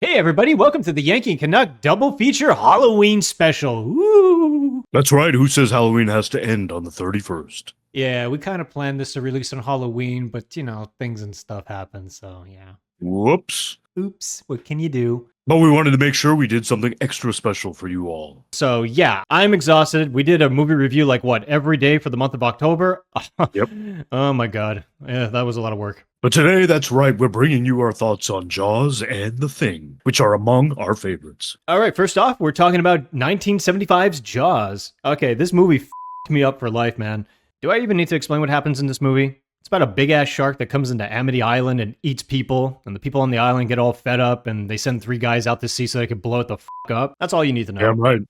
Hey everybody, welcome to the Yankee and Canuck double feature Halloween special. Woo! That's right. Who says Halloween has to end on the 31st? Yeah, we kind of planned this to release on Halloween, but things and stuff happen, so yeah. Whoops. Oops, what can you do? But we wanted to make sure we did something extra special for you all. So yeah, I'm exhausted. We did a movie review like what, every day for the month of October? Yep. Oh my god. Yeah, that was a lot of work. But today, that's right, we're bringing you our thoughts on Jaws and The Thing, which are among our favorites. All right, first off, we're talking about 1975's Jaws. Okay, this movie f***ed me up for life, man. Do I even need to explain what happens in this movie? It's about a big ass shark that comes into Amity Island and eats people, and the people on the island get all fed up, and they send three guys out to sea so they can blow it the fuck up. That's all you need to know. Yeah, right.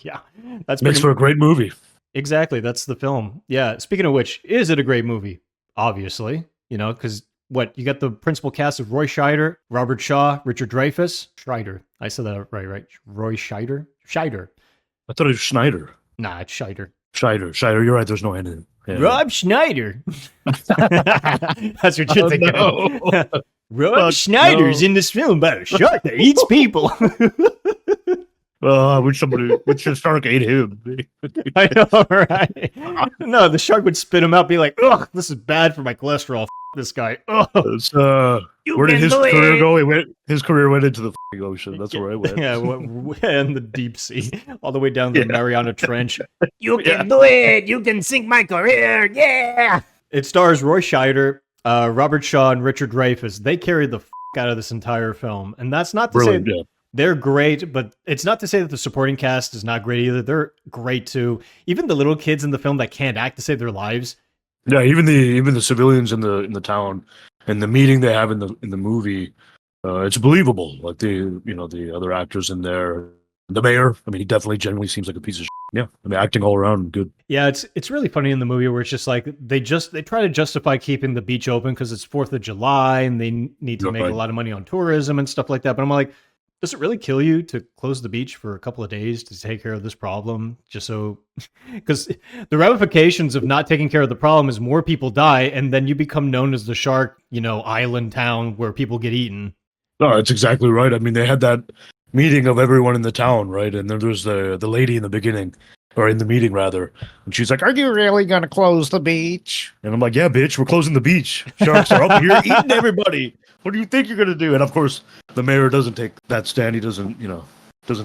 Yeah, that's Makes for a great movie. exactly. That's the film. Yeah. Speaking of which, is it a great movie? Obviously, because what you got the principal cast of Roy Scheider, Robert Shaw, Richard Dreyfuss, Scheider. I said that right? Roy Scheider, Scheider. I thought it was Schneider. Nah, it's Scheider. Scheider, you're right, there's no end in it. Yeah. Rob Schneider. That's what you're thinking. No. Rob Schneider's in this film about a shark that eats people. I wish the shark ate him. I know, right? No, the shark would spit him out, be like, ugh, this is bad for my cholesterol. F this guy. Ugh. Where did his career go? His career went into the ocean. That's where I went. Yeah, and the deep sea, all the way down the Mariana Trench. You can do it. You can sink my career. Yeah. It stars Roy Scheider, Robert Shaw, and Richard Dreyfuss. They carried the out of this entire film, and that's not to say they're great, but it's not to say that the supporting cast is not great either. They're great too. Even the little kids in the film that can't act to save their lives. Yeah, even the civilians in the town and the meeting they have in the movie, it's believable. Like the other actors in there, the mayor. I mean, he definitely genuinely seems like a piece of shit. Yeah, I mean, acting all around good. Yeah, it's really funny in the movie where it's just like they try to justify keeping the beach open because it's 4th of July and they need to make a lot of money on tourism and stuff like that. But I'm like, does it really kill you to close the beach for a couple of days to take care of this problem? Just so, because the ramifications of not taking care of the problem is more people die, and then you become known as the shark, island town where people get eaten. No, that's exactly right. I mean, they had that meeting of everyone in the town, right? And then there's the lady in the beginning, or in the meeting rather, and she's like, "Are you really gonna close the beach?" And I'm like, "Yeah, bitch, we're closing the beach. Sharks are up here eating everybody. What do you think you're gonna do?" And of course, the mayor doesn't take that stand. He doesn't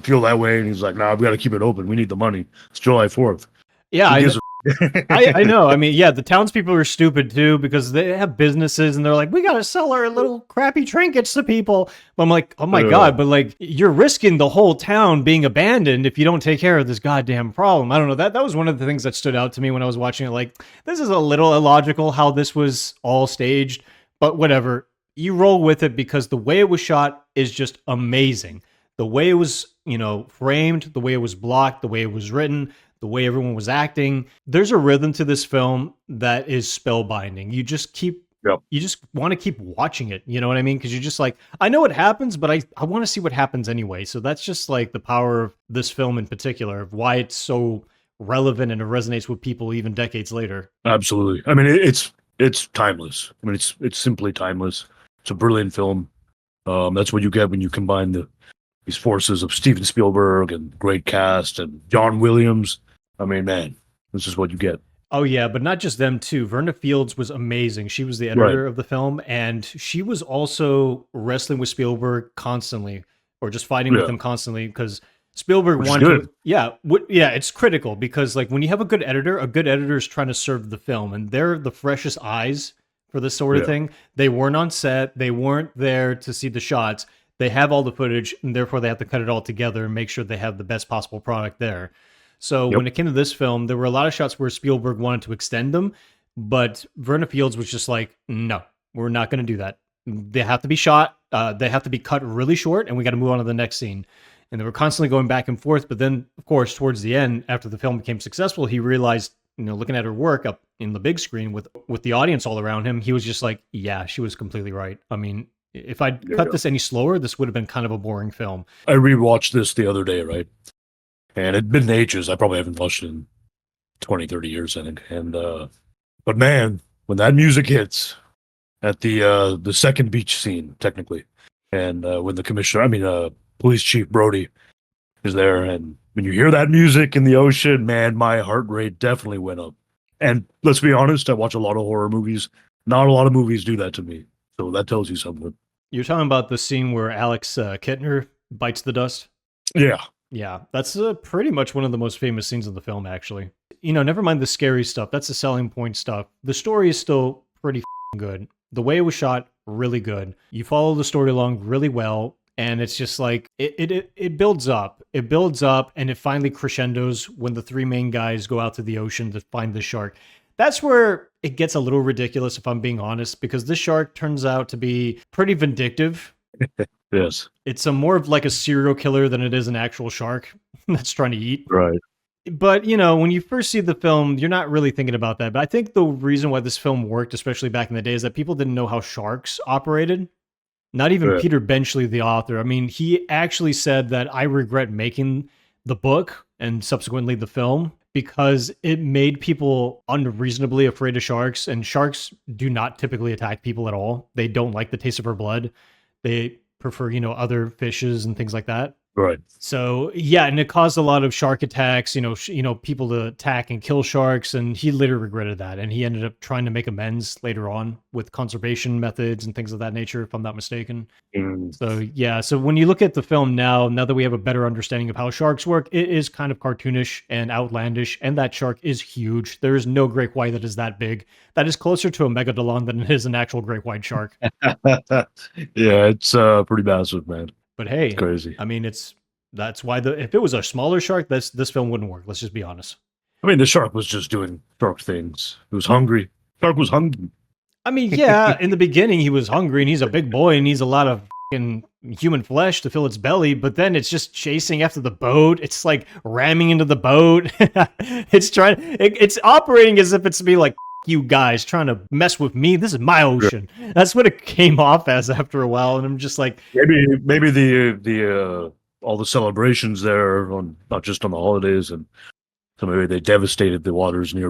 feel that way, and he's like, "Nah, we got to keep it open. We need the money. It's July 4th." Yeah, I know. I mean, yeah, the townspeople are stupid too because they have businesses and they're like, we got to sell our little crappy trinkets to people. But I'm like, oh my God, but like you're risking the whole town being abandoned if you don't take care of this goddamn problem. I don't know. That was one of the things that stood out to me when I was watching it. Like, this is a little illogical how this was all staged, but whatever. You roll with it because the way it was shot is just amazing. The way it was, framed, the way it was blocked, the way it was written, the way everyone was acting. There's a rhythm to this film that is spellbinding. You just want to keep watching it. You know what I mean? Because you're just like, I know what happens, but I want to see what happens anyway. So that's just like the power of this film in particular, of why it's so relevant and it resonates with people even decades later. Absolutely. I mean, it's timeless. I mean, it's simply timeless. It's a brilliant film. That's what you get when you combine these forces of Steven Spielberg and great cast and John Williams. I mean, man, this is what you get. Oh yeah, but not just them too. Verna Fields was amazing. She was the editor of the film, and she was also wrestling with Spielberg constantly, or just fighting with him constantly because Spielberg wanted to. Yeah, it's critical because like when you have a good editor is trying to serve the film, and they're the freshest eyes for this sort of thing. They weren't on set. They weren't there to see the shots. They have all the footage, and therefore they have to cut it all together and make sure they have the best possible product there. So when it came to this film, there were a lot of shots where Spielberg wanted to extend them, but Verna Fields was just like, no, we're not going to do that. They have to be shot. They have to be cut really short, and we got to move on to the next scene. And they were constantly going back and forth. But then, of course, towards the end, after the film became successful, he realized, looking at her work up in the big screen with the audience all around him, he was just like, yeah, she was completely right. I mean, if I'd cut this any slower, this would have been kind of a boring film. I rewatched this the other day, right? And it'd been ages. I probably haven't watched it in 20, 30 years, I think. And but man, when that music hits at the second beach scene, technically, And when the police chief Brody is there, and when you hear that music in the ocean, man, my heart rate definitely went up. And let's be honest, I watch a lot of horror movies. Not a lot of movies do that to me, so that tells you something. You're talking about the scene where Alex Kittner bites the dust? Yeah. Yeah, that's pretty much one of the most famous scenes of the film, actually. Never mind the scary stuff. That's the selling point stuff. The story is still pretty good. The way it was shot, really good. You follow the story along really well, and it's just like, it builds up. It builds up, and it finally crescendos when the three main guys go out to the ocean to find the shark. That's where it gets a little ridiculous, if I'm being honest, because this shark turns out to be pretty vindictive. Yes. It's more of like a serial killer than it is an actual shark that's trying to eat. Right. But, when you first see the film, you're not really thinking about that. But I think the reason why this film worked, especially back in the day, is that people didn't know how sharks operated. Not even Peter Benchley, the author. I mean, he actually said that I regret making the book and subsequently the film because it made people unreasonably afraid of sharks. And sharks do not typically attack people at all. They don't like the taste of our blood. They prefer, other fishes and things like that. Right. So yeah, and it caused a lot of shark attacks, people to attack and kill sharks, and he later regretted that, and he ended up trying to make amends later on with conservation methods and things of that nature, if I'm not mistaken. So yeah, so when you look at the film now that we have a better understanding of how sharks work, it is kind of cartoonish and outlandish, and that shark is huge. There is no great white that is that big. That is closer to a megalodon than it is an actual great white shark. Yeah, it's pretty massive, man. But hey, it's crazy. I mean, that's why if it was a smaller shark, this film wouldn't work. Let's just be honest. I mean, the shark was just doing shark things. It was hungry. Shark was hungry. I mean, yeah, in the beginning he was hungry and he's a big boy and needs a lot of human flesh to fill its belly, but then it's just chasing after the boat. It's like ramming into the boat. It's operating as if it's to be like, you guys trying to mess with me. This is my ocean. Yeah. That's what it came off as after a while. And I'm just like, maybe the all the celebrations there not just on the holidays, and so maybe they devastated the waters near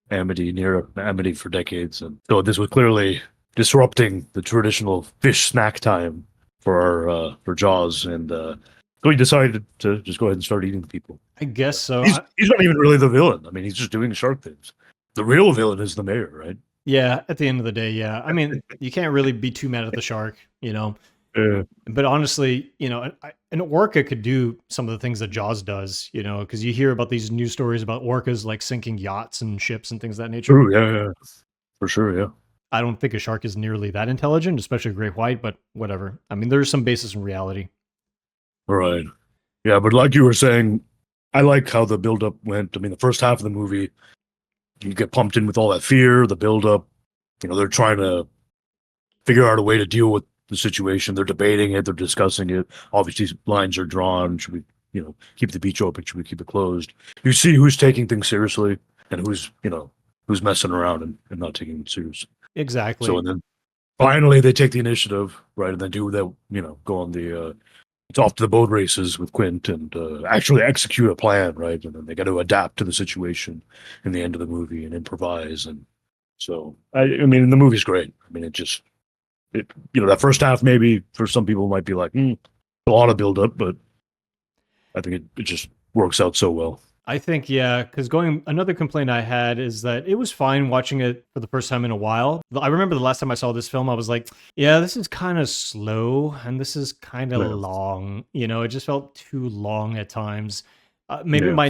Amity for decades. And so this was clearly disrupting the traditional fish snack time for Jaws. And so he decided to just go ahead and start eating people. I guess so. He's not even really the villain. I mean, he's just doing shark things. The real villain is the mayor, right? Yeah, at the end of the day, yeah. I mean, you can't really be too mad at the shark, Yeah. But honestly, an orca could do some of the things that Jaws does, because you hear about these news stories about orcas like sinking yachts and ships and things of that nature. True, yeah. For sure, yeah. I don't think a shark is nearly that intelligent, especially a great white, but whatever. I mean, there's some basis in reality. Right. Yeah, but like you were saying, I like how the build-up went. I mean, the first half of the movie, you get pumped in with all that fear, the build-up. They're trying to figure out a way to deal with the situation. They're debating it. They're discussing it. Obviously, lines are drawn. Should we, keep the beach open? Should we keep it closed? You see who's taking things seriously and who's messing around and not taking it seriously. Exactly. So, and then finally they take the initiative, right? And then do that, go on the it's off to the boat races with Quint and actually execute a plan, right? And then they got to adapt to the situation in the end of the movie and improvise. And so, I mean, the movie's great. I mean, that first half maybe for some people might be like, a lot of build up, but I think it just works out so well. I think, yeah, because another complaint I had is that it was fine watching it for the first time in a while. I remember the last time I saw this film, I was like, yeah, this is kind of slow and this is kind of long. It just felt too long at times. Maybe my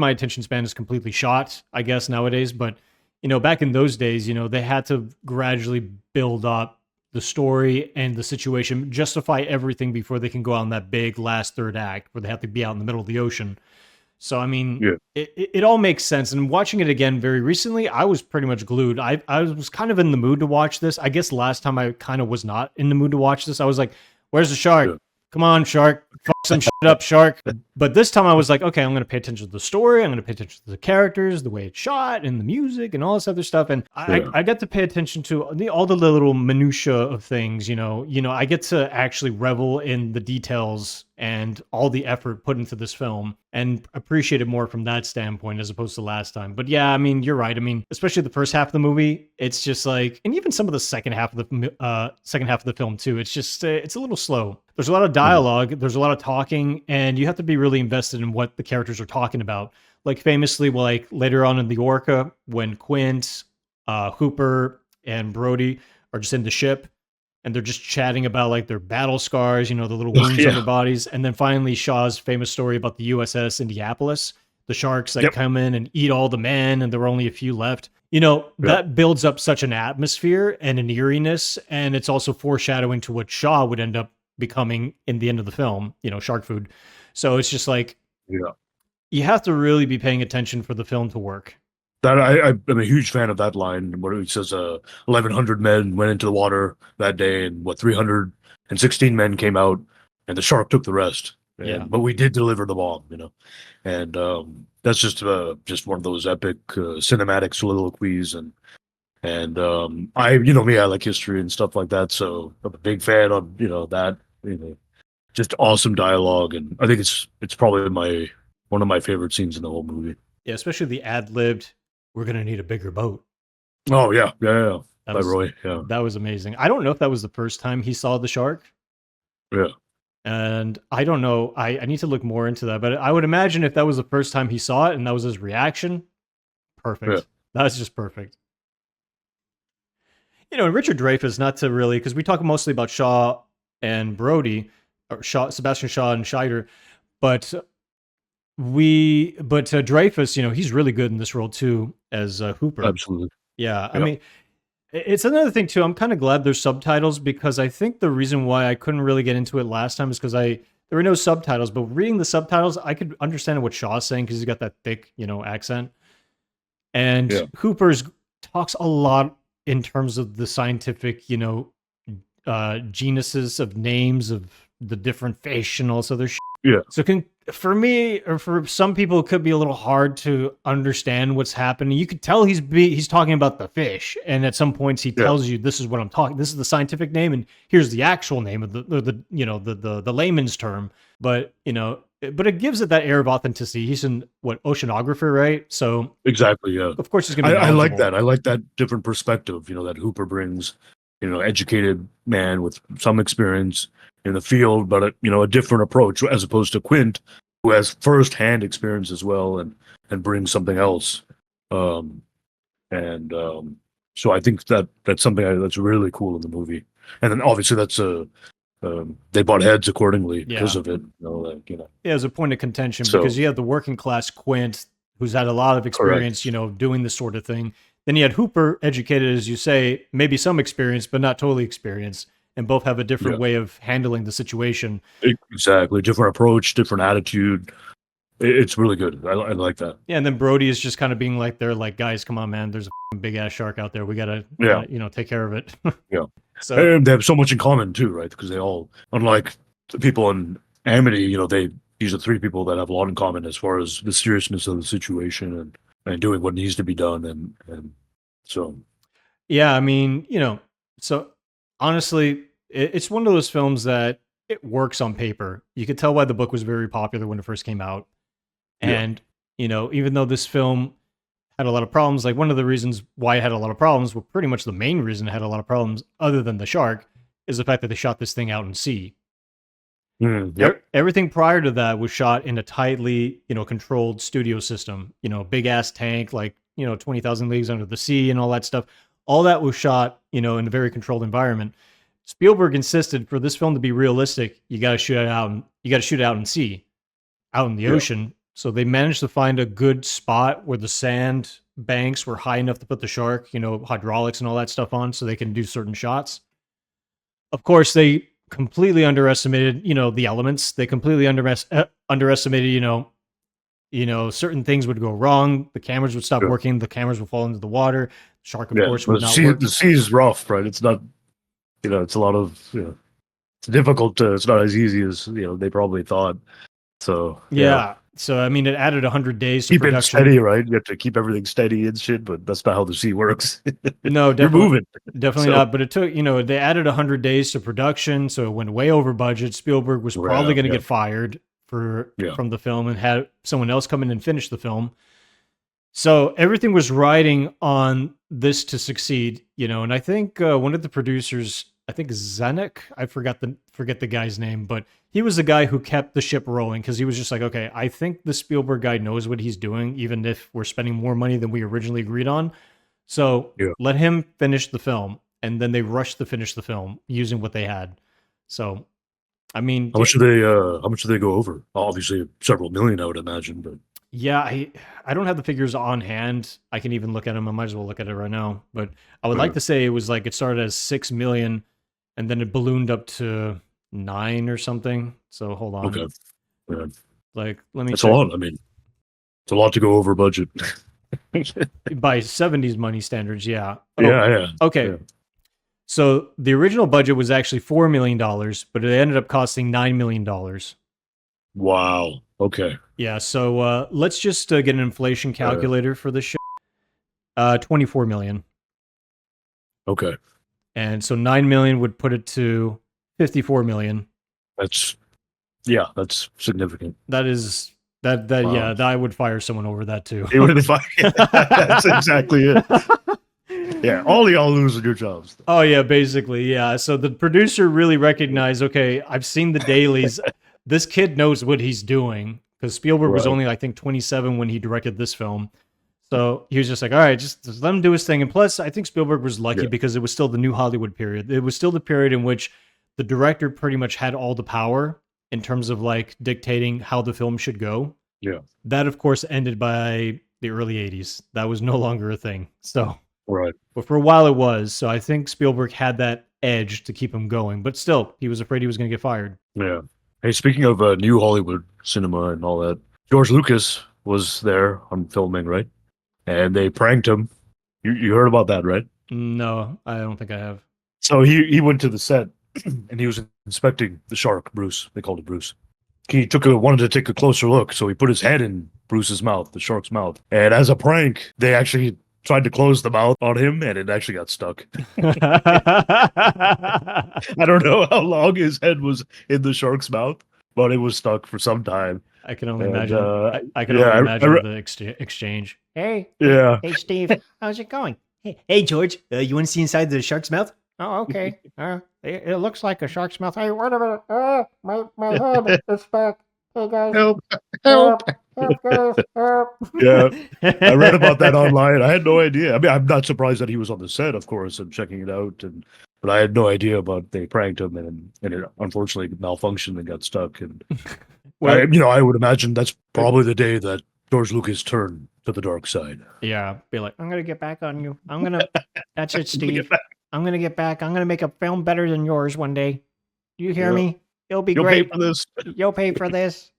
attention span is completely shot, I guess, nowadays. But, back in those days, they had to gradually build up the story and the situation, justify everything before they can go out in that big last third act where they have to be out in the middle of the ocean. So, I mean, it all makes sense. And watching it again very recently, I was pretty much glued. I was kind of in the mood to watch this. I guess last time I kind of was not in the mood to watch this. I was like, where's the shark? Come on, shark. Fuck some shit up, shark. But this time I was like, okay, I'm going to pay attention to the story. I'm going to pay attention to the characters, the way it's shot, and the music, and all this other stuff. And I got to pay attention to all the little minutia of things. I get to actually revel in the details and all the effort put into this film, and appreciate it more from that standpoint as opposed to last time. But yeah, I mean, you're right. I mean, especially the first half of the movie, it's just like, and even some of the second half of the film too. It's just it's a little slow. There's a lot of dialogue, there's a lot of talking, and you have to be really invested in what the characters are talking about. Like famously, like later on in the Orca, when Quint, Hooper, and Brody are just in the ship, and they're just chatting about like their battle scars, the little wounds on their bodies, and then finally Shaw's famous story about the USS Indianapolis, the sharks that come in and eat all the men, and there were only a few left. That builds up such an atmosphere and an eeriness, and it's also foreshadowing to what Shaw would end up becoming in the end of the film, shark food. So it's just like, you have to really be paying attention for the film to work. That I'm a huge fan of that line where it says 1,100 men went into the water that day, and 316 men came out, and the shark took the rest. But we did deliver the bomb, and that's just one of those epic cinematic soliloquies, and I I like history and stuff like that, so I'm a big fan of that, just awesome dialogue, and I think it's probably one of my favorite scenes in the whole movie. Yeah, especially the ad-libbed, "We're gonna need a bigger boat." Oh yeah. By Roy. Yeah, that was amazing. I don't know if that was the first time he saw the shark. Yeah, and I don't know. I need to look more into that, but I would imagine if that was the first time he saw it and that was his reaction, perfect. Yeah. That's just perfect. And Richard Dreyfuss, not to really, because we talk mostly about Shaw and Brody, or Sebastian Shaw and Scheider, but Dreyfuss, he's really good in this role too as Hooper. Absolutely. Yeah, I mean, it's another thing too. I'm kind of glad there's subtitles, because I think the reason why I couldn't really get into it last time is because there were no subtitles. But reading the subtitles, I could understand what Shaw's saying because he's got that thick, accent. And Hooper's talks a lot in terms of the scientific, genuses of names of the different fish and also their So for me, or for some people, it could be a little hard to understand what's happening. You could tell he's talking about the fish, and at some points he tells you, this is what I'm talking. This is the scientific name, and here's the actual name of the layman's term. But but it gives it that air of authenticity. He's an oceanographer, right? So exactly, yeah. Of course, he's going to be. I like that. I like that different perspective. That Hooper brings. Educated man with some experience in the field, but a different approach as opposed to Quint, who has first-hand experience as well and brings something else. So I think that's something that's really cool in the movie. And then obviously that's they butt heads accordingly because of it. Yeah, as a point of contention, because you have the working class Quint who's had a lot of experience, doing this sort of thing. Then you had Hooper, educated, as you say, maybe some experience, but not totally experienced, and both have a different way of handling the situation. Exactly. Different approach, different attitude. It's really good. I like that. Yeah, and then Brody is just kind of being like, they're like, guys, come on, man. There's a big-ass shark out there. We got to, take care of it. Yeah. So and they have so much in common, too, right? Because they all, unlike the people in Amity, these are three people that have a lot in common as far as the seriousness of the situation and doing what needs to be done, and so yeah, I mean, so honestly, it's one of those films that it works on paper. You could tell why the book was very popular when it first came out, and even though this film had a lot of problems, like one of the reasons why it had a lot of problems, well, pretty much the main reason it had a lot of problems, other than the shark, is the fact that they shot this thing out in sea. Everything prior to that was shot in a tightly, controlled studio system. Big ass tank, like 20,000 Leagues Under the Sea, and all that stuff. All that was shot, in a very controlled environment. Spielberg insisted for this film to be realistic, you got to shoot it out, and you got to shoot it out in sea, out in the ocean. So they managed to find a good spot where the sand banks were high enough to put the shark, hydraulics and all that stuff on, so they can do certain shots. Of course, they completely underestimated, the elements. They completely underestimated, certain things would go wrong. The cameras would stop working. The cameras would fall into the water. The shark, of course, would not work. The sea is rough, right? It's not, it's a lot of, it's difficult. It's not as easy as, they probably thought. So Yeah. So I mean, it added 100 days to keep it production. steady, right? You have to keep everything steady and shit, but that's not how the sea works. No, You're definitely, moving. definitely So not. But it took, they added 100 days to production, so it went way over budget. Spielberg was probably going to get fired from the film and had someone else come in and finish the film. So everything was riding on this to succeed, And I think one of the producers, I think Zanuck, I forget the guy's name, but he was the guy who kept the ship rolling because he was just like, okay, I think the Spielberg guy knows what he's doing, even if we're spending more money than we originally agreed on. So let him finish the film, and then they rushed to finish the film using what they had. So, I mean, how much do they go over? Obviously, several million, I would imagine, but. Yeah, I don't have the figures on hand. I can even look at them. I might as well look at it right now. But I would like to say it was like it started as 6 million and then it ballooned up to 9 or something. So hold on. Okay. Yeah. Like, let me That's check. a lot. I mean, it's a lot to go over budget. By 70s money standards, yeah. Yeah. Okay. Yeah. So the original budget was actually $4 million, but it ended up costing $9 million. Wow. Okay. Yeah, so let's just get an inflation calculator for this shit. 24 million. Okay. And so 9 million would put it to 54 million. That's significant. Yeah, I would fire someone over that too. It would be fine. That's exactly it. Yeah, all y'all losing your jobs. Oh yeah, basically, yeah. So the producer really recognized, okay, I've seen the dailies. This kid knows what he's doing. Because Spielberg was only, I think, 27 when he directed this film. So he was just like, all right, just let him do his thing. And plus, I think Spielberg was lucky because it was still the new Hollywood period. It was still the period in which the director pretty much had all the power in terms of like dictating how the film should go. Yeah. That, of course, ended by the early 80s. That was no longer a thing. So, but for a while it was. So I think Spielberg had that edge to keep him going. But still, he was afraid he was going to get fired. Yeah. Hey, speaking of new Hollywood cinema and all that, George Lucas was there on filming, right? And they pranked him. You heard about that, right? No, I don't think I have. So he went to the set and he was inspecting the shark, Bruce. They called it Bruce. He wanted to take a closer look, so he put his head in Bruce's mouth, the shark's mouth. And as a prank, they actually tried to close the mouth on him, and it actually got stuck. I don't know how long his head was in the shark's mouth, but it was stuck for some time. I can only imagine. I can only imagine the exchange. Hey, hey, Steve, how's it going? Hey, George, you want to see inside the shark's mouth? Oh, okay. It looks like a shark's mouth. Hey, wait a minute. My head is back. Hey, guys. Help. Help, guys. Help. Yeah, I read about that online. I had no idea. I mean, I'm not surprised that he was on the set, of course, and checking it out, but I had no idea about they pranked him, and it unfortunately malfunctioned and got stuck. And I would imagine that's probably the day that George Lucas turned to the dark side. Yeah, be like, I'm gonna get back on you. That's it, Steve. I'm gonna get back. I'm gonna make a film better than yours one day. You hear me? It'll be great. Pay for this. You'll pay for this.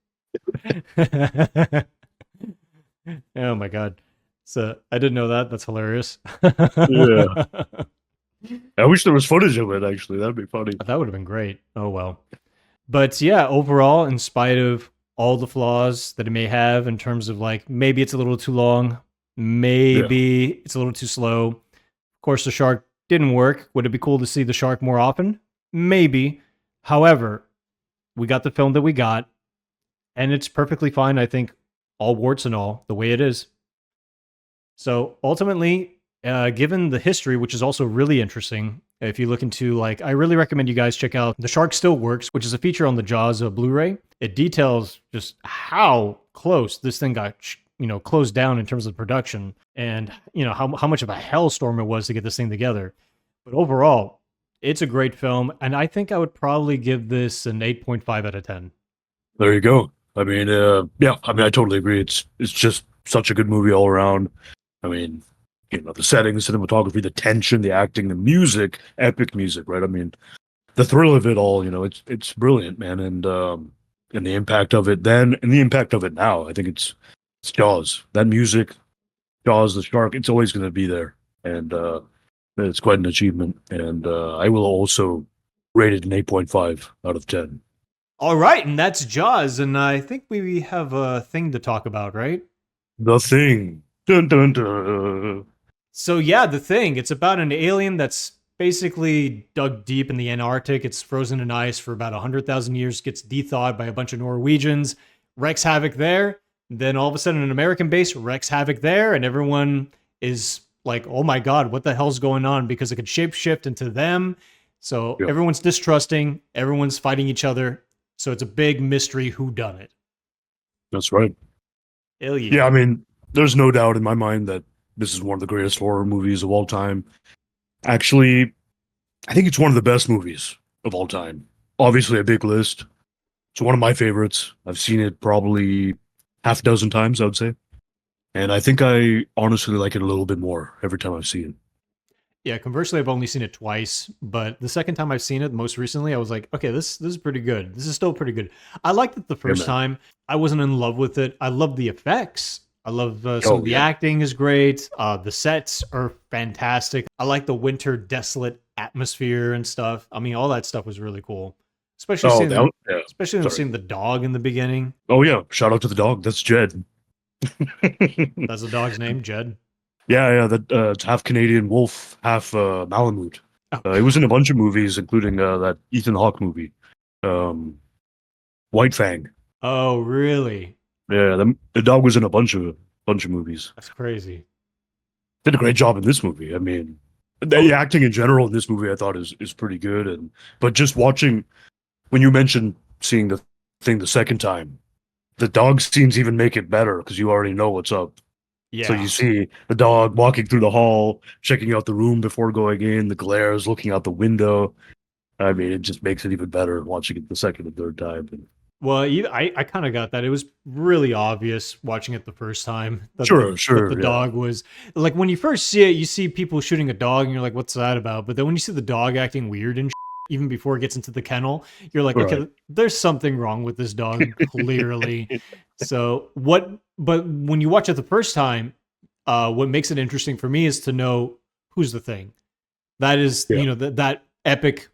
Oh my god! So I didn't know that. That's hilarious. Yeah, I wish there was footage of it. Actually, that'd be funny. That would have been great. Oh well. But yeah, overall, in spite of all the flaws that it may have in terms of like maybe it's a little too long, maybe it's a little too slow. Of course, the shark didn't work. Would it be cool to see the shark more often? Maybe. However, we got the film that we got, and it's perfectly fine, I think, all warts and all, the way it is. So ultimately, given the history, which is also really interesting, if you look into, like, I really recommend you guys check out The Shark Still Works, which is a feature on the Jaws Blu-ray. It details just how close this thing got, closed down in terms of production, and, how much of a hellstorm it was to get this thing together. But overall, it's a great film, and I think I would probably give this an 8.5 out of 10. There you go. I mean, I totally agree. It's just such a good movie all around. I mean, the settings, cinematography, the tension, the acting, the music, epic music, right? I mean, the thrill of it all, it's brilliant, man. And the impact of it then and the impact of it now, I think it's Jaws. That music, Jaws, the shark, it's always going to be there. And it's quite an achievement. And I will also rate it an 8.5 out of 10. All right, and that's Jaws, and I think we have a thing to talk about, right? The Thing. Dun dun dun. So yeah, the thing. It's about an alien that's basically dug deep in the Antarctic. It's frozen in ice for about 100,000 years, gets thawed by a bunch of Norwegians, wreaks havoc there. Then all of a sudden, an American base wreaks havoc there, and everyone is like, "Oh my god, what the hell's going on?" Because it could shapeshift into them. So Yeah, everyone's distrusting, everyone's fighting each other. So it's a big mystery who done it. that's right. Hell yeah. Yeah, I mean, there's no doubt in my mind that this is one of the greatest horror movies of all time. Actually, I think it's one of the best movies of all time. Obviously, a big list. It's one of my favorites. I've seen it probably half a dozen times, I would say. And I think I honestly like it a little bit more every time I see it. Yeah, conversely, I've only seen it twice, but the second time I've seen it, most recently, I was like, okay, this is pretty good. This is still pretty good. I liked it the Yeah, first man. time. I wasn't in love with it. I love the effects. I love some of Oh, the yeah. acting is great. The sets are fantastic. I like the winter desolate atmosphere and stuff. I mean, all that stuff was really cool. Especially Oh, seeing, yeah. especially them Sorry. seeing the dog in the beginning. Oh, yeah. Shout out to the dog. That's Jed. That's the dog's name, Jed. Yeah. That it's half Canadian wolf, half Malamute. Oh, He was in a bunch of movies, including that Ethan Hawke movie, um, White Fang. oh, really? Yeah, the dog was in a bunch of movies. That's crazy. Did a great job in this movie. I mean, Oh, the acting in general in this movie I thought is pretty good. And but just watching when you mentioned seeing the thing the second time, the dog scenes even make it better because you already know what's up. So yeah. you see the dog walking through the hall, checking out the room before going in, the glares, looking out the window. I mean, it just makes it even better watching it the second and third time. And Well, I kind of got that. It was really obvious watching it the first time that the sure, yeah, dog was like when you first see it, you see people shooting a dog and you're like, what's that about? But then when you see the dog acting weird and even before it gets into the kennel, you're like, right, okay, there's something wrong with this dog, clearly. So what? But when you watch it the first time, what makes it interesting for me is to know who's the thing. That is, yeah, that epic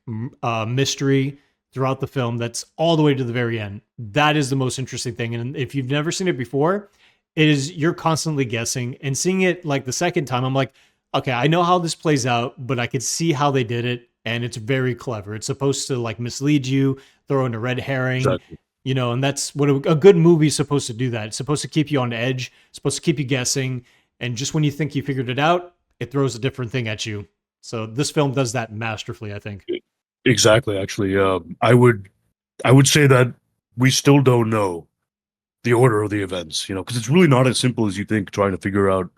mystery throughout the film that's all the way to the very end. That is the most interesting thing. And if you've never seen it before, it is you're constantly guessing and seeing it like the second time. I'm like, okay, I know how this plays out, but I could see how they did it. And it's very clever. It's supposed to like mislead you, throw in a red herring, exactly. and that's what a good movie is supposed to do that. It's supposed to keep you on edge, it's supposed to keep you guessing. And just when you think you figured it out, it throws a different thing at you. So this film does that masterfully, I think. Exactly. Actually, I would say that we still don't know the order of the events. Because it's really not as simple as you think trying to figure out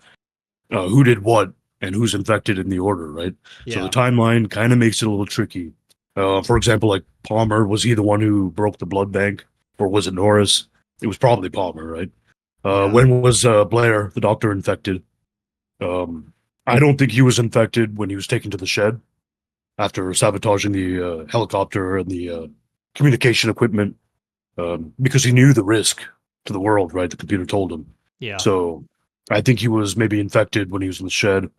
who did what and who's infected in the order, right? So the Yeah. timeline kind of makes it a little tricky. For example, like Palmer, was he the one who broke the blood bank, or was it Norris? It was probably Palmer, right? Yeah. When was Blair, the doctor, infected? Um, I don't think he was infected when he was taken to the shed after sabotaging the helicopter and the communication equipment because he knew the risk to the world, right? The computer told him. Yeah. So I think he was maybe infected when he was in the shed,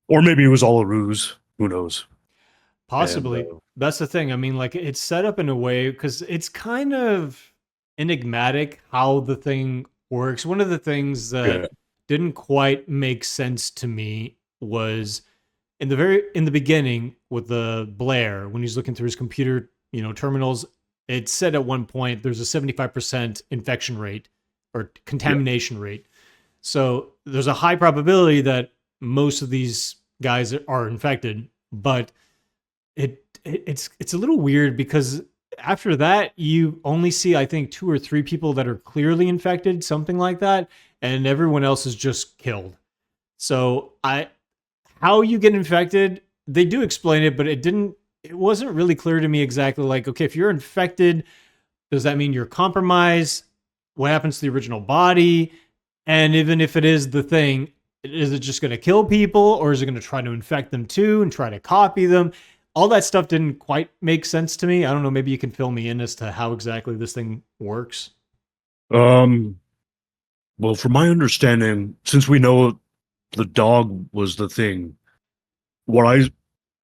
or maybe it was all a ruse. Who knows? And Possibly. That's the thing. I mean, like it's set up in a way because it's kind of enigmatic how the thing works. One of the things yeah, that didn't quite make sense to me was in the beginning with the Blair when he's looking through his computer, terminals. It said at one point there's a 75% infection rate or yeah, contamination rate. So there's a high probability that most of these guys are infected, but it's a little weird because after that you only see I think two or three people that are clearly infected, something like that, and everyone else is just killed. So I how you get infected, they do explain it, but it wasn't really clear to me exactly like, okay, if you're infected, does that mean you're compromised? What happens to the original body? And even if it is the thing, is it just going to kill people or is it going to try to infect them too and try to copy them? All that stuff didn't quite make sense to me. I don't know. Maybe you can fill me in as to how exactly this thing works. um, well, from my understanding, since we know the dog was the thing, what I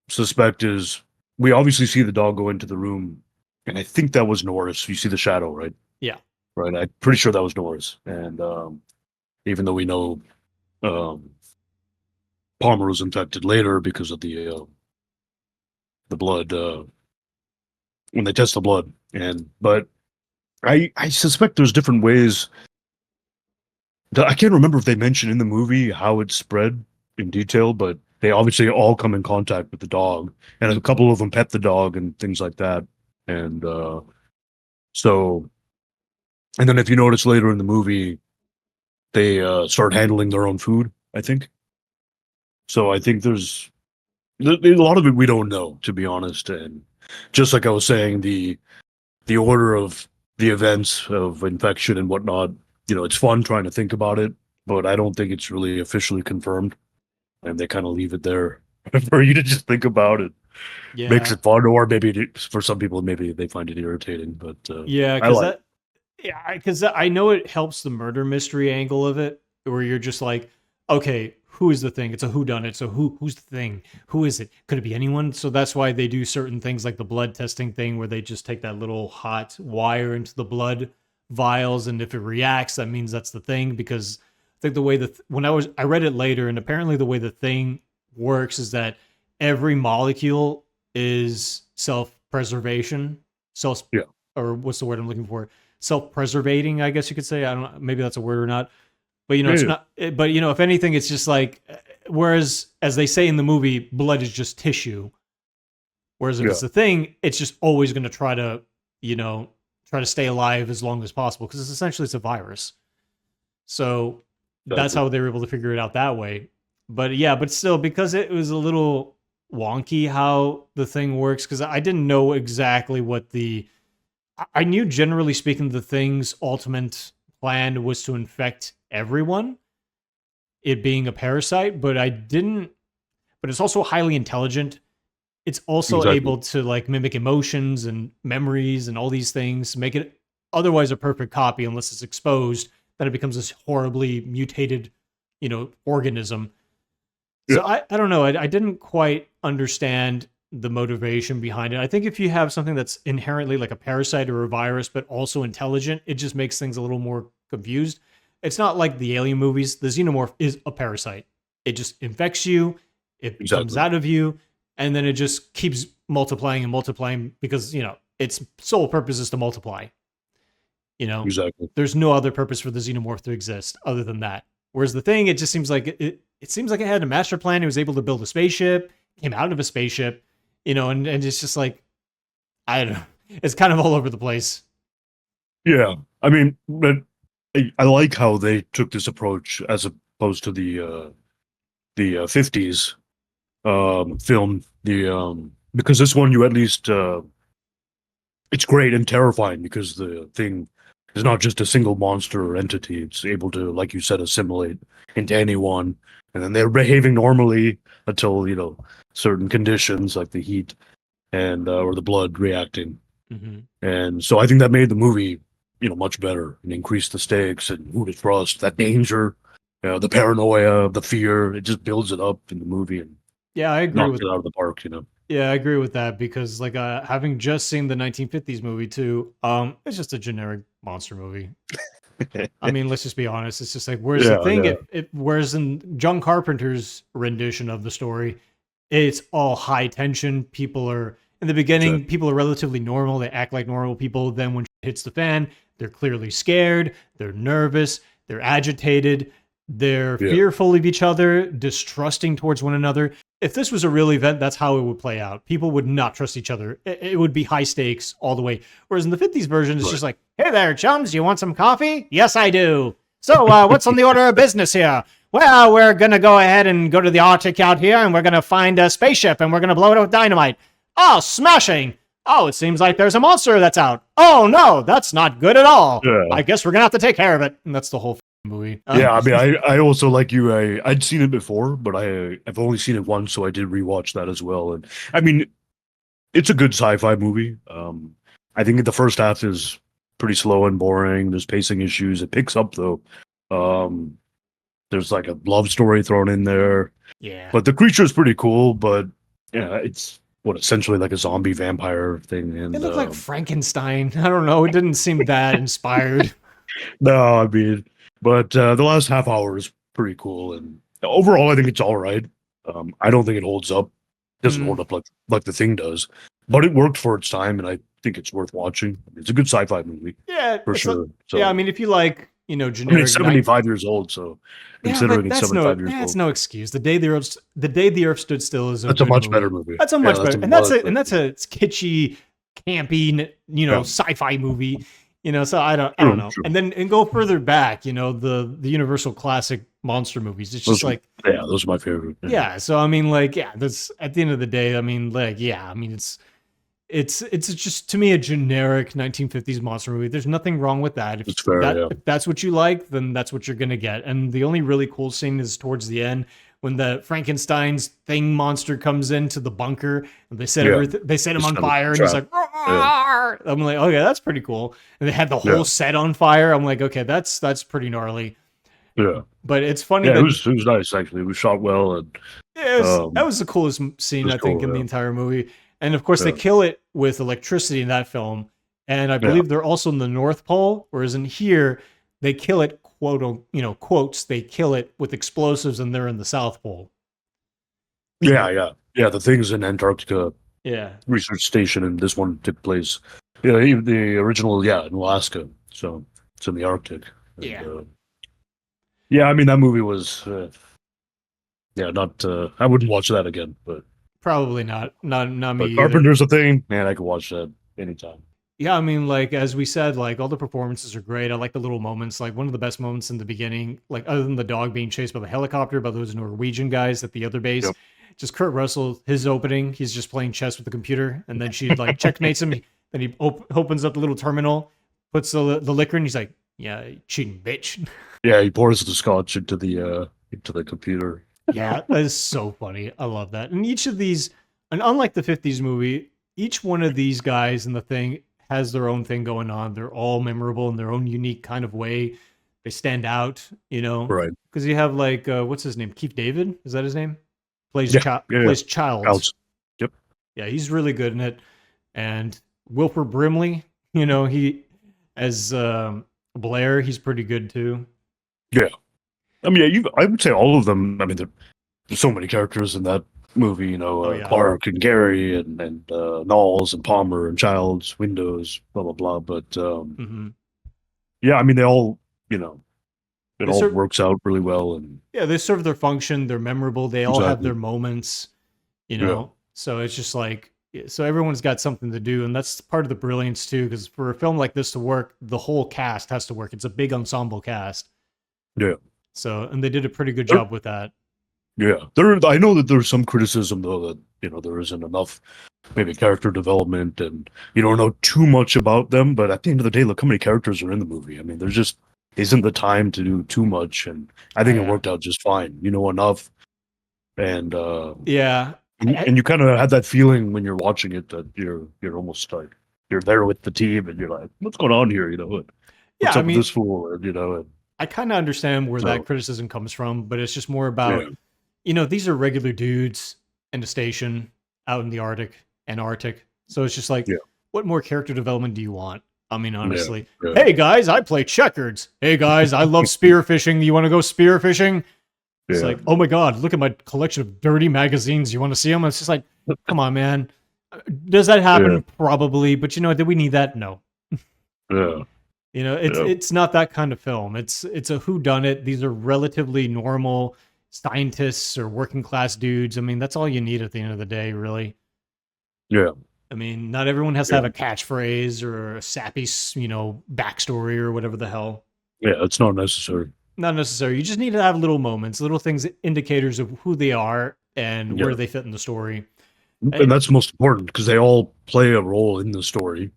suspect is we obviously see the dog go into the room and I think that was Norris. You see the shadow, right? Yeah. Right. I'm pretty sure that was Norris. And even though we know um, Palmer was infected later because of the blood when they test the blood, but I suspect there's different ways. I can't remember if they mentioned in the movie how it spread in detail, but they obviously all come in contact with the dog, and a couple of them pet the dog and things like that. And so, and then if you notice later in the movie, they start handling their own food, I think. So I think there's a lot of it we don't know, to be honest. And just like I was saying, the order of the events of infection and whatnot, it's fun trying to think about it, but I don't think it's really officially confirmed. And they kind of leave it there for you to just think about it. Makes Yeah. it fun, or maybe for some people, maybe they find it irritating. But Yeah, I because like. that, yeah, because I know it helps the murder mystery angle of it, where you're just like, okay, who is the thing? It's a who done it. So who's the thing? Who is it? Could it be anyone? So that's why they do certain things like the blood testing thing, where they just take that little hot wire into the blood vials, and if it reacts, that means that's the thing. Because I think the way when I read it later, and apparently the way the thing works is that every molecule is self-preservation, self Yeah, or what's the word I'm looking for? Self-preservating, I guess you could say. I don't know, maybe that's a word or not. But yeah, it's yeah, not. But if anything, it's just like, whereas as they say in the movie, blood is just tissue. Whereas if yeah, it's a thing, it's just always going to try to stay alive as long as possible because it's a virus. So that's exactly. how they were able to figure it out that way. But yeah, but still, because it was a little wonky how the thing works, because I didn't know exactly what I knew, generally speaking, the thing's ultimate plan was to infect everyone, it being a parasite, but I didn't. But it's also highly intelligent. It's also Exactly. able to like mimic emotions and memories and all these things, make it otherwise a perfect copy unless it's exposed. Then it becomes this horribly mutated, organism. Yeah, So I don't know. I didn't quite understand the motivation behind it. I think if you have something that's inherently like a parasite or a virus, but also intelligent, it just makes things a little more confused. It's not like the alien movies. The xenomorph is a parasite. It just infects you, it comes exactly, out of you, and then it just keeps multiplying and multiplying because, its sole purpose is to multiply. You know, exactly. there's no other purpose for the xenomorph to exist other than that. Whereas the thing, it just seems like it seems like it had a master plan. It was able to build a spaceship, came out of a spaceship, and it's just like, I don't know. It's kind of all over the place. Yeah, I mean, but I like how they took this approach as opposed to the 50s film. Because this one you at least it's great and terrifying because the thing is not just a single monster or entity. It's able to, like you said, assimilate into anyone, and then they're behaving normally until certain conditions like the heat and or the blood reacting. Mm-hmm. And so I think that made the movie much better and increased the stakes and who to trust, that danger, the paranoia, the fear. It just builds it up in the movie and Yeah, I agree knocks with it out of the park. Yeah, I agree with that because like having just seen the 1950s movie too, it's just a generic monster movie. I mean, let's just be honest. It's just like, where's the Yeah, thing? yeah, Whereas in John Carpenter's rendition of the story, it's all high tension. People are in the beginning, exactly. people are relatively normal. They act like normal people. Then when shit hits the fan, they're clearly scared. They're nervous. They're agitated. They're Yeah, fearful of each other, distrusting towards one another. If this was a real event, that's how it would play out. People would not trust each other. It would be high stakes all the way. Whereas in the 50s version, it's right. just like, hey there, chums, you want some coffee? Yes, I do. So, what's on the order of business here? Well, we're going to go ahead and go to the Arctic out here, and we're going to find a spaceship, and we're going to blow it with dynamite. Oh, smashing. Oh, it seems like there's a monster that's out. Oh, no, that's not good at all. Yeah. I guess we're going to have to take care of it. And that's the whole movie. Yeah, I mean, I also like you. I'd seen it before, but I've only seen it once, so I did rewatch that as well. And I mean, it's a good sci-fi movie. I think the first half is pretty slow and boring. There's pacing issues. It picks up though. Um, there's like a love story thrown in there, Yeah. but the creature is pretty cool. But yeah, essentially like a zombie vampire thing. And It looked like Frankenstein. I don't know. It didn't seem that inspired. no, I mean, but the last half hour is pretty cool, and overall, I think it's all right. I don't think it holds up. Doesn't hold up like the thing does, but it worked for its time, and I think it's worth watching. It's a good sci-fi movie, Yeah, for sure. So, yeah, I mean, if you like, generic. I mean, it's 75 years old, so considering it's 75 years that's old, no excuse. The Day the Earth Stood Still is a that's good a much movie. better movie. That's a much better, and much that's a kitschy, campy, sci-fi movie. So I don't know. True. And then go further back, the Universal classic monster movies. It's just those are my favorite. yeah. So I mean, that's at the end of the day. I mean, it's just to me a generic 1950s monster movie. There's nothing wrong with that. It's fair, If that's what you like, then that's what you're gonna get. And the only really cool scene is towards the end when the Frankenstein's thing monster comes into the bunker and they set him on fire, and he's like, "Roar!" I'm like, okay, that's pretty cool. And they had the whole set on fire. I'm like, okay, that's pretty gnarly. Yeah, but it's funny. Yeah, it was nice actually. It was shot well, and that was the coolest scene I think in the entire movie. And of course, they kill it with electricity in that film. And I believe they're also in the North Pole, whereas in here, they kill it, quotes, they kill it with explosives and they're in the South Pole. Yeah. The thing's in Antarctica research station, and this one took place. Yeah, the original, in Alaska. So it's in the Arctic. And, I mean, that movie was, not, I wouldn't watch that again, but. Probably not me either. Carpenter's a thing, man. I could watch that anytime. Yeah, I mean, as we said, all the performances are great. I like the little moments. One of the best moments in the beginning, other than the dog being chased by the helicopter by those Norwegian guys at the other base, just Kurt Russell, his opening, he's just playing chess with the computer, and then she checkmates him. Then he opens up the little terminal, puts the liquor, and he's like, "Yeah, cheating bitch." Yeah, he pours the scotch into the computer. Yeah, that is so funny. I love that. And each of these, and unlike the 50s movie, each one of these guys in the thing has their own thing going on. They're all memorable in their own unique kind of way. They stand out, Right. Because you have what's his name? Keith David? Is that his name? Plays Childs. Yep. Yeah, he's really good in it. And Wilford Brimley, he as Blair, he's pretty good too. Yeah. I mean, I would say all of them. I mean, there's so many characters in that movie, Clark and Gary and Knowles and Palmer and Childs, Windows, blah, blah, blah. But, yeah, I mean, they all, it all works out really well. And yeah, they serve their function. They're memorable. They all have their moments, So it's just so everyone's got something to do. And that's part of the brilliance too, because for a film like this to work, the whole cast has to work. It's a big ensemble cast. Yeah. So, and they did a pretty good job with that. Yeah. I know that there's some criticism, though, that, there isn't enough maybe character development and you don't know too much about them. But at the end of the day, look how many characters are in the movie. I mean, there just isn't the time to do too much. And I think it worked out just fine. You know enough. And, and you kind of had that feeling when you're watching it that you're almost you're there with the team and you're like, what's going on here? What's up with this fool? And, I kind of understand where that criticism comes from, but it's just more about, these are regular dudes in the station out in the Antarctic. So it's just what more character development do you want? I mean, honestly, hey guys, I play checkers. Hey guys, I love spearfishing. You want to go spearfishing? It's like, oh my God, look at my collection of dirty magazines. You want to see them? It's just like, come on, man. Does that happen? Probably. But do we need that? No. Yeah. It's not that kind of film. It's a whodunit. These are relatively normal scientists or working class dudes. I mean, that's all you need at the end of the day, really. Yeah. I mean, not everyone has to have a catchphrase or a sappy, backstory or whatever the hell. Yeah, it's not necessary. Not necessary. You just need to have little moments, little things, indicators of who they are and where they fit in the story. And that's most important because they all play a role in the story.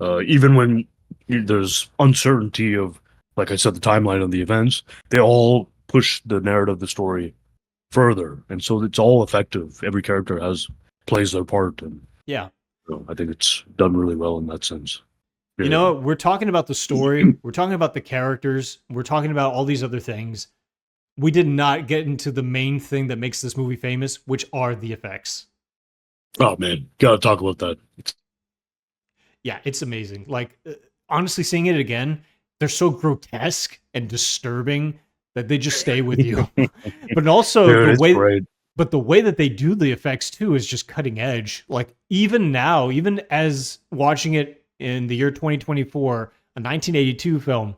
Even when there's uncertainty of, like I said, the timeline of the events, they all push the narrative of the story further. And so it's all effective. Every character plays their part. And so I think it's done really well in that sense. Yeah. We're talking about the story. We're talking about the characters. We're talking about all these other things. We did not get into the main thing that makes this movie famous, which are the effects. Oh man, gotta talk about that. Yeah, it's amazing. Like honestly, seeing it again, they're so grotesque and disturbing that they just stay with you. But also Dude, it's great. the way that they do the effects too is just cutting edge. Like even now, even as watching it in the year 2024, a 1982 film,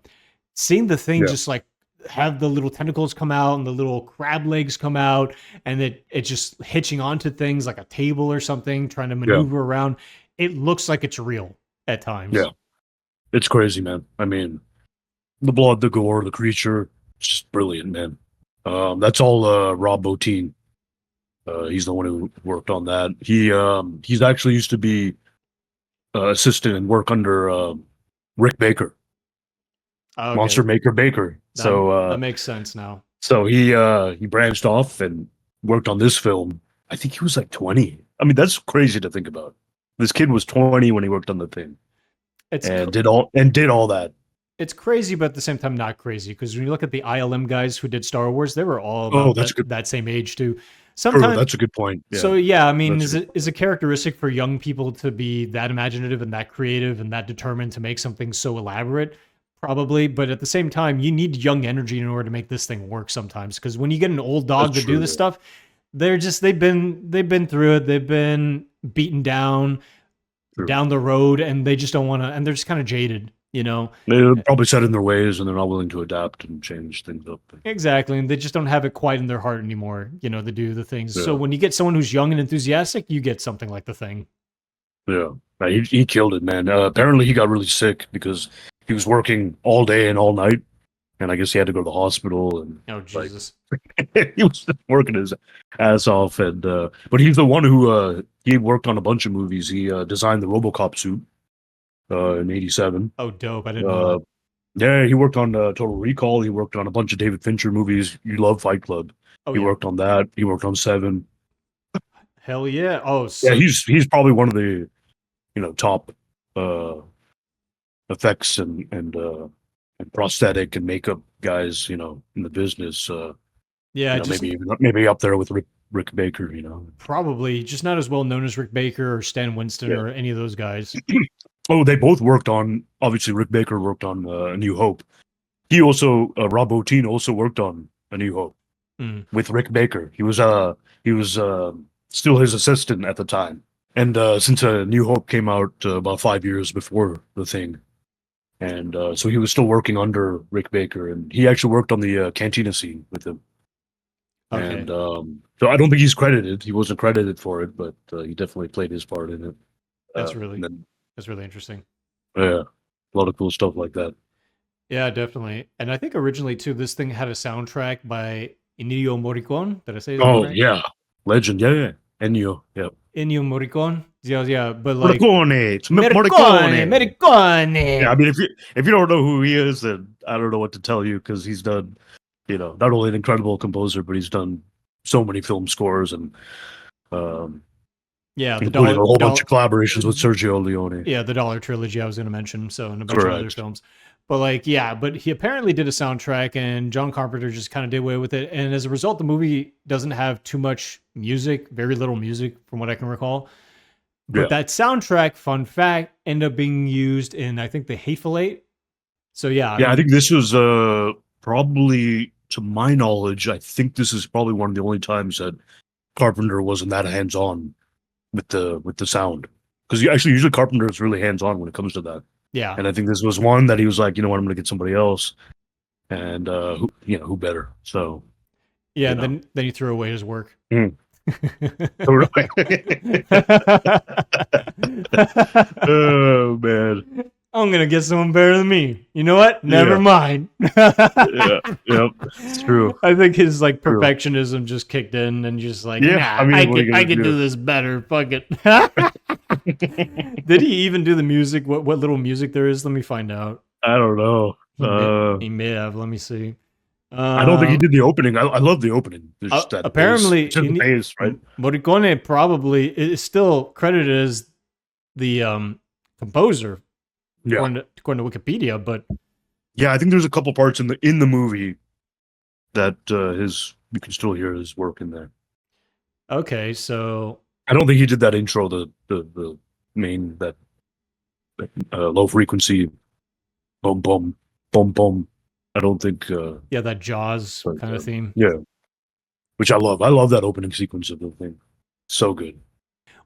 seeing the thing Yeah, just like have the little tentacles come out and the little crab legs come out and it's just hitching onto things like a table or something, trying to yeah, maneuver around. It looks like it's real at times. yeah. It's crazy, man. I mean, the blood, the gore, the creature, it's just brilliant, man. That's all Rob Bottin. He's the one who worked on that. He's actually used to be assistant and work under Rick Baker, Okay, Monster Maker Baker. that So that makes sense now. he branched off and worked on this film. I think he was like 20. I mean, that's crazy to think about. This kid was 20 when he worked on the thing It's and did all that. it's crazy, but at the same time not crazy because when you look at the ILM guys who did Star Wars, they were all Oh, about that's a good. that same age too. True, Sometimes that's a good point. Yeah, so yeah, I mean, that's a good is point. it characteristic for young people to be that imaginative and that creative and that determined to make something so elaborate? Probably, but at the same time, you need young energy in order to make this thing work sometimes. Because when you get an old That's dog to do true. this Yeah. stuff, they've been through it, they've been beaten True. down the road, and they just don't want to, and they're just kind of jaded, you know. They're probably set in their ways and they're not willing to adapt and change things up. Exactly, and they just don't have it quite in their heart anymore, to do the things. So Yeah, when you get someone who's young and enthusiastic, you get something like the thing. yeah. He killed it, man. Apparently, he got really sick because he was working all day and all night, and I guess he had to go to the hospital and Oh like Jesus. he was working his ass off. And but he's the one who he worked on a bunch of movies. He designed the RoboCop suit in '87. Oh dope. I didn't know Uh, that. yeah, he worked on Total Recall. He worked on a bunch of David Fincher movies. You love Fight Club. Oh He yeah. worked on that. He worked on Seven. Hell yeah. Oh, Yeah, so he's probably one of the top uh effects and prosthetic and makeup guys in the business. yeah, just Maybe up there with Rick Baker. probably just not as well known as Rick Baker or Stan Winston Yeah. or any of those guys. Oh, they both worked on. Obviously, Rick Baker worked on A New Hope. He also Rob Bottin also worked on A New Hope Mm. with Rick Baker. He was still his assistant at the time. And since New Hope came out about 5 years before the thing, and so he was still working under Rick Baker, and he actually worked on the Cantina scene with him. Okay, And so I don't think he's credited. He wasn't credited for it, but he definitely played his part in it. that's And really then, that's really interesting. yeah, a lot of cool stuff like that. Yeah, definitely. And I think originally too, this thing had a soundtrack by Ennio Morricone. Did I say his name Oh right? yeah, legend. Yeah, yeah. Ennio. Yeah. Ennio Morricone. Yeah, yeah. But like Morricone. It's Morricone, Morricone. Yeah, I Morricone. mean, if you don't know who he is, then I don't know what to tell you because he's done, not only an incredible composer, but he's done so many film scores and um, Yeah, the including a dollar whole bunch dollar. of collaborations with Sergio Leone. Yeah, the Dollar Trilogy I was going to mention. So and a bunch of other Correct. films. But like, yeah, but he apparently did a soundtrack, and John Carpenter just kind of did away with it. And as a result, the movie doesn't have too much music, very little music, from what I can recall. But Yeah. that soundtrack, fun fact, ended up being used in I think the Hateful Eight. So yeah, I Yeah, I mean, think this was probably, to my knowledge, I think this is probably one of the only times that Carpenter wasn't that hands-on with the sound. Because actually, usually Carpenter is really hands-on when it comes to that. yeah, And I think this was one that he was like, you know what, I'm going to get somebody else, and who better? So, yeah. you And know, then he threw away his work. Mm. Oh man, I'm gonna get someone better than me. You know what? Never yeah, mind. yeah, yep, it's true, I think his like true. perfectionism just kicked in and just like, Yeah, I nah, I mean, what are could you I gonna could do? do this better. Fuck it. Did he even do the music? What little music there is? Let me find out. I don't know. He may have. Let me see. I don't think he did the opening. I love the opening. There's just that bass. Apparently, It's just the bass, right? Morricone probably is still credited as the composer Yeah, according to Wikipedia, but yeah. I think there's a couple parts in the movie that you can still hear his work in there. okay, so I don't think he did that intro, the main that low frequency boom boom boom boom. I don't think. Yeah, that Jaws But, kind of theme. yeah, which I love. I love that opening sequence of the thing. So good.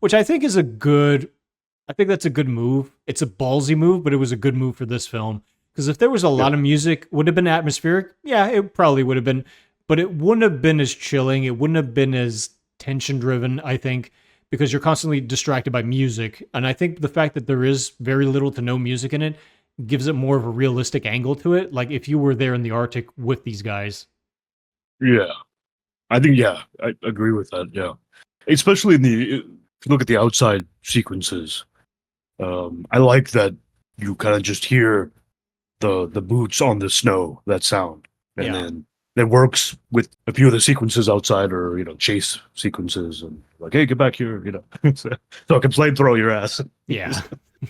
Which I think is a good. I think that's a good move. It's a ballsy move, but it was a good move for this film. Because if there was a lot of music, would it have been atmospheric? Yeah, it probably would have been. But it wouldn't have been as chilling. It wouldn't have been as tension driven, I think, because you're constantly distracted by music. And I think the fact that there is very little to no music in it gives it more of a realistic angle to it. Like if you were there in the Arctic with these guys. Yeah, I think I agree with that. Yeah, especially if you look at the outside sequences. I like that you kind of just hear the boots on the snow, that sound, and then it works with a few of the sequences outside, or chase sequences, and like, hey, get back here, so I can flamethrow your ass. Yeah.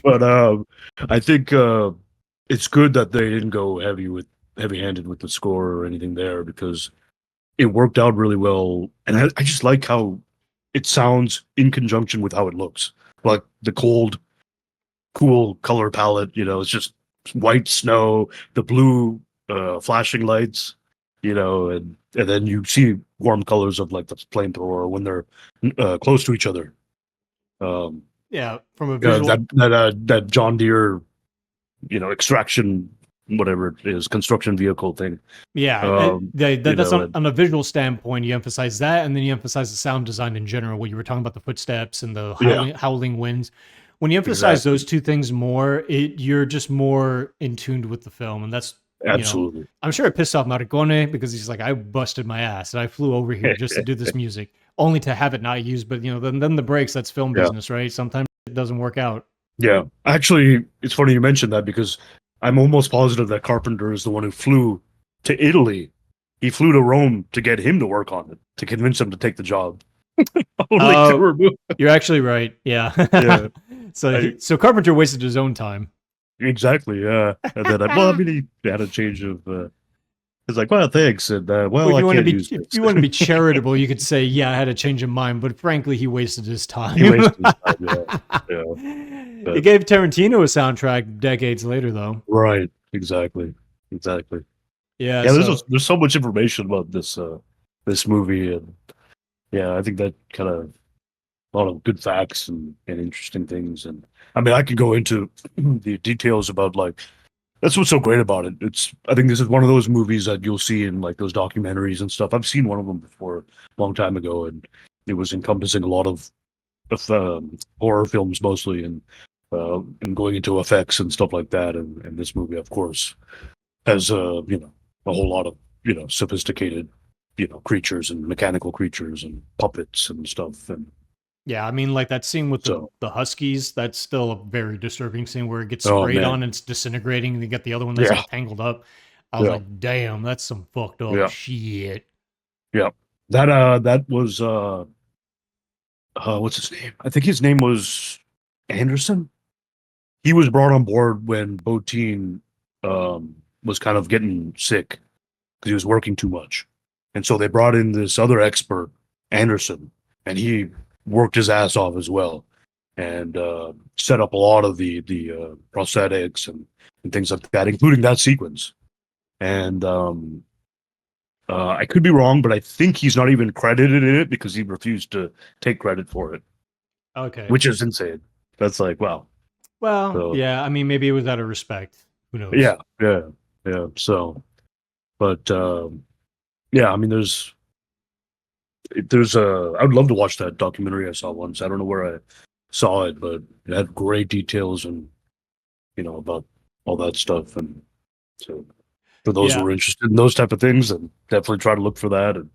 But I think it's good that they didn't go heavy-handed with the score or anything there, because it worked out really well, and I just like how it sounds in conjunction with how it looks, like the cold, cool color palette. It's just white snow, the blue flashing lights, and then you see warm colors of like the flamethrower when they're close to each other. Yeah, from a visual That John Deere, extraction, whatever it is, construction vehicle thing. Yeah, that's on a visual standpoint. You emphasize that, and then you emphasize the sound design in general. What you were talking about, the footsteps and the howling winds. When you emphasize those two things more, you're just more in tune with the film, and that's absolutely. I'm sure it pissed off Marcone, because he's like, I busted my ass and I flew over here just to do this music, only to have it not used. But then the breaks, that's film business, right? Sometimes it doesn't work out. Yeah, actually, it's funny you mentioned that, because I'm almost positive that Carpenter is the one who flew to Italy. He flew to Rome to get him to work on it, to convince him to take the job. You're actually right. Yeah. Yeah. So Carpenter wasted his own time. Exactly. Yeah. And then he had a change of. It's like, well, thanks, and well, if you want to be this. charitable, you could say, yeah, I had a change of mind, but frankly, he wasted his time. He wasted his time. Yeah. It gave Tarantino a soundtrack decades later, though. Right. Exactly. Yeah. There's so much information about this movie, and I think that kind of a lot of good facts and interesting things. And I mean, I could go into the details about, like, that's what's so great about it. I think this is one of those movies that you'll see in like those documentaries and stuff. I've seen one of them before, a long time ago, and it was encompassing a lot of horror films mostly, and going into effects and stuff like that. And this movie, of course, has a whole lot of sophisticated creatures and mechanical creatures and puppets and stuff. And yeah, I mean, like that scene with the Huskies, that's still a very disturbing scene where it gets sprayed on and it's disintegrating, and you get the other one that's all tangled up. I was like, damn, that's some fucked up shit. Yeah. That was what's his name? I think his name was Anderson. He was brought on board when Bottin was kind of getting sick because he was working too much. And so they brought in this other expert, Anderson, and he worked his ass off as well, and set up a lot of the prosthetics and things like that, including that sequence. And I could be wrong, but I think he's not even credited in it because he refused to take credit for it. Okay. Which is insane. That's like, wow. Well, yeah, I mean, maybe it was out of respect. Who knows? Yeah. So, but I mean, there's I would love to watch that documentary I saw once. I don't know where I saw it, but it had great details and about all that stuff. And so for those who are interested in those type of things, and definitely try to look for that. And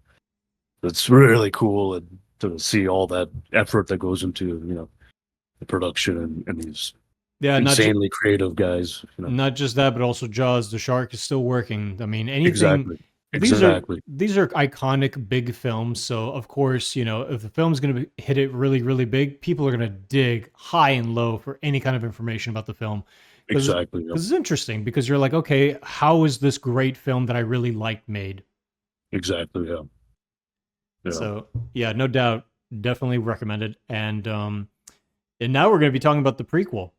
it's really cool, and to see all that effort that goes into the production and these insanely creative guys. Not just that, but also Jaws. The shark is still working. I mean, anything. Exactly. These are iconic big films. So of course, if the film's going to hit it really, really big, people are going to dig high and low for any kind of information about the film. Exactly. This is interesting because you're like, okay, how is this great film that I really liked made? Exactly. Yeah. So yeah, no doubt. Definitely recommended. And now we're going to be talking about the prequel.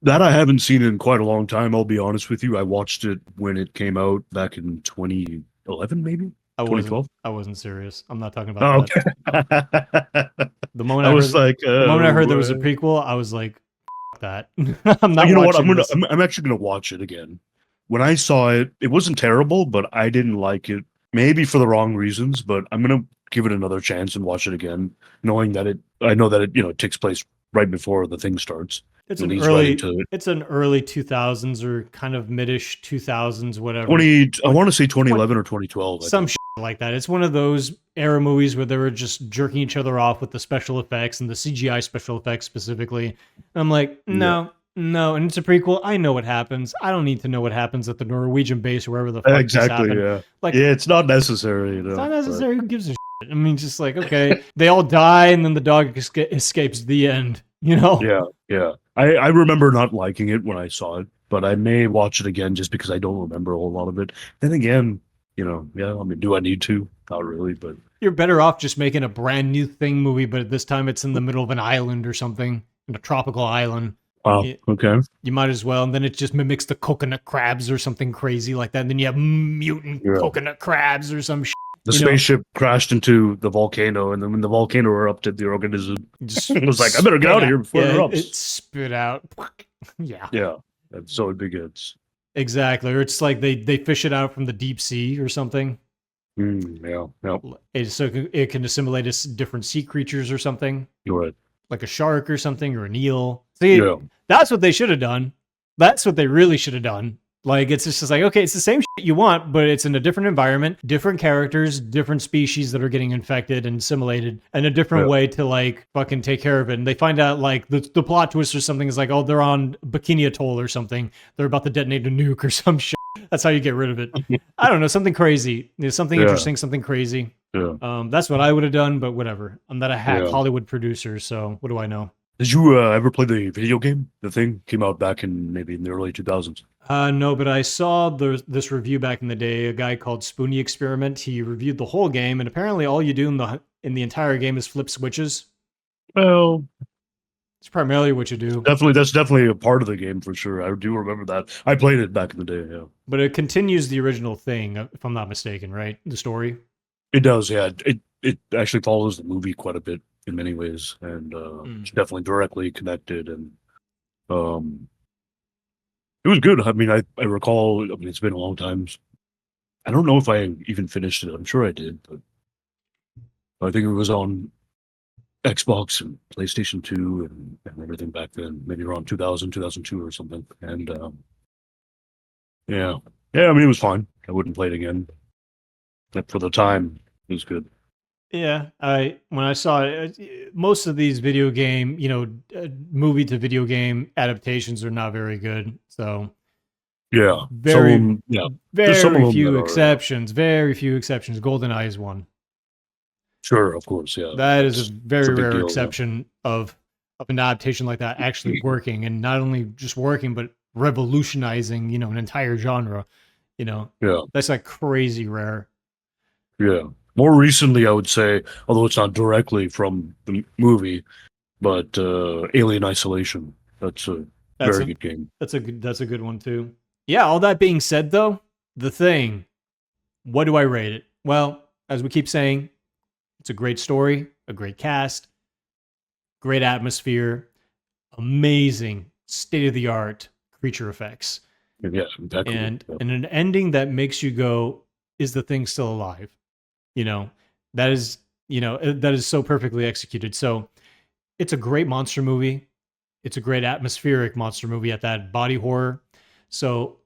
That I haven't seen in quite a long time. I'll be honest with you. I watched it when it came out back in 2011, maybe I 2012. wasn't serious. I'm not talking Oh, about that. okay. The moment I I was heard like, the moment I heard there was a prequel, I was like, F that. I'm not you know what? watching this. I'm actually gonna watch it again. When I saw it, it wasn't terrible, but I didn't like it. Maybe for the wrong reasons, but I'm gonna give it another chance and watch it again, knowing that I know that it takes place right before the thing starts, and he's right into it. It's an early 2000s or kind of midish 2000s, whatever. I want to say 2011 or 2012. I Some think. like that. It's one of those era movies where they were just jerking each other off with the special effects and the CGI special effects specifically. I'm like, no, no. And it's a prequel. I know what happens. I don't need to know what happens at the Norwegian base or wherever the fuck this Exactly. happened. Yeah. Like, Yeah. It's not necessary. it's not necessary. Who gives a shit? I mean, just like, okay, they all die and then the dog escapes. The end. You know? Yeah. Yeah. I remember not liking it when I saw it, but I may watch it again just because I don't remember a whole lot of it. Then again, yeah. I mean, do I need to? Not really, but You're better off just making a brand new thing movie, but this time it's in the middle of an island or something, in a tropical island. wow. Okay. You might as well, and then it just mimics the coconut crabs or something crazy like that. And then you have mutant coconut crabs or some shit. The spaceship crashed into the volcano, and then when the volcano erupted, the organism it was like, I better get out of here before it erupts. It spit out. Yeah. Yeah. And so it begins. Exactly. Or it's like they fish it out from the deep sea or something. Yeah. So it can assimilate as different sea creatures or something. You're right. Like a shark or something, or an eel. See, that's what they should have done. That's what they really should have done. Like, it's just like, okay, it's the same shit you want, but it's in a different environment, different characters, different species that are getting infected and assimilated, and a different way to, like, fucking take care of it. And they find out, like, the plot twist or something is like, oh, they're on Bikini Atoll or something. They're about to detonate a nuke or some shit. That's how you get rid of it. I don't know, something crazy. Something interesting, something crazy. Yeah. That's what I would have done, but whatever. I'm not a hack Hollywood producer, so what do I know? Did you ever play the video game? The thing came out back in maybe in the early 2000s. No, but I saw this review back in the day. A guy called Spoony Experiment. He reviewed the whole game, and apparently, all you do in the entire game is flip switches. Well, it's primarily what you do. That's definitely a part of the game for sure. I do remember that. I played it back in the day. Yeah, but it continues the original thing, if I'm not mistaken, right? The story. It does. Yeah, it actually follows the movie quite a bit in many ways, and it's definitely directly connected. And it was good. I mean, I recall. I mean, it's been a long time. I don't know if I even finished it. I'm sure I did, but I think it was on Xbox and PlayStation 2 and everything back then, maybe around 2000, 2002 or something. And yeah. I mean, it was fine. I wouldn't play it again. But for the time, it was good. Yeah, when I saw it, most of these video game, movie to video game adaptations are not very good. So yeah, very few that exceptions. Very few exceptions. GoldenEye is one. Sure, of course, yeah. That is a very rare exception of an adaptation like that actually working, and not only just working, but revolutionizing, an entire genre. That's like crazy rare. Yeah. More recently, I would say, although it's not directly from the movie, but Alien Isolation. That's a very good game. That's a good one too. Yeah, all that being said though, The Thing, what do I rate it? Well, as we keep saying, it's a great story, a great cast, great atmosphere, amazing state-of-the-art creature effects. Yeah, exactly. And an ending that makes you go, is the thing still alive? That is so perfectly executed. So it's a great monster movie. It's a great atmospheric monster movie at that, body horror. So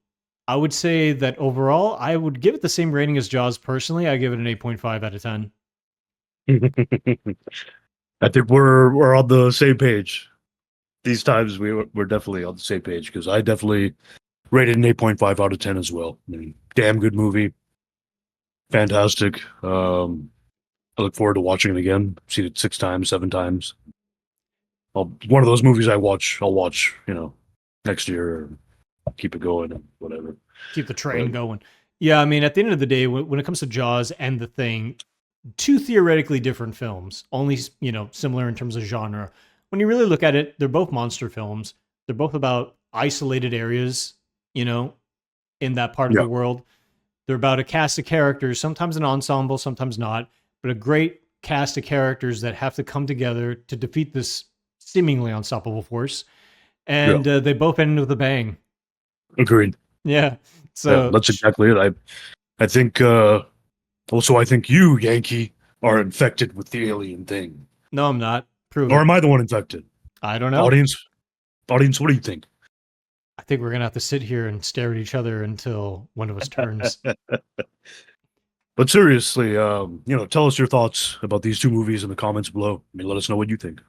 I would say that overall, I would give it the same rating as Jaws personally. I give it an 8.5 out of 10. I think we're on the same page. These times we're definitely on the same page because I definitely rated an 8.5 out of 10 as well. I mean, damn good movie. Fantastic. I look forward to watching it again. I've seen it 6 times, 7 times. One of those movies I'll watch, next year or keep it going and whatever. Keep the train going. Yeah, I mean, at the end of the day, when it comes to Jaws and The Thing, two theoretically different films, only, similar in terms of genre. When you really look at it, they're both monster films. They're both about isolated areas, in that part of the world. They're about a cast of characters, sometimes an ensemble, sometimes not, but a great cast of characters that have to come together to defeat this seemingly unstoppable force. And they both end with a bang. Agreed. Yeah. So that's exactly it. I think also I think you, Yankee, are infected with the alien thing. No, I'm not. Prove Or it. am I the one infected? I don't know. Audience, what do you think? I think we're gonna have to sit here and stare at each other until one of us turns. But seriously, tell us your thoughts about these two movies in the comments below. Let us know what you think.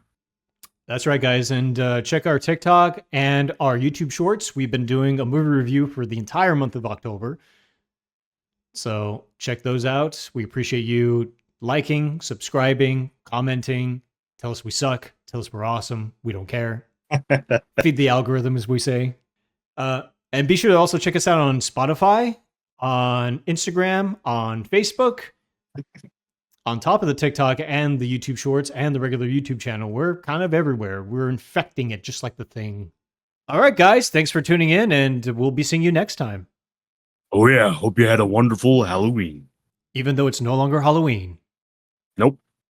That's right, guys. And check our TikTok and our YouTube shorts. We've been doing a movie review for the entire month of October. So check those out. We appreciate you liking, subscribing, commenting. Tell us we suck. Tell us we're awesome. We don't care. Feed the algorithm, as we say. And be sure to also check us out on Spotify, on Instagram, on Facebook, on top of the TikTok and the YouTube shorts and the regular YouTube channel. We're kind of everywhere. We're infecting it just like the thing. All right, guys. Thanks for tuning in, and we'll be seeing you next time. Oh, yeah. Hope you had a wonderful Halloween. Even though it's no longer Halloween. Nope.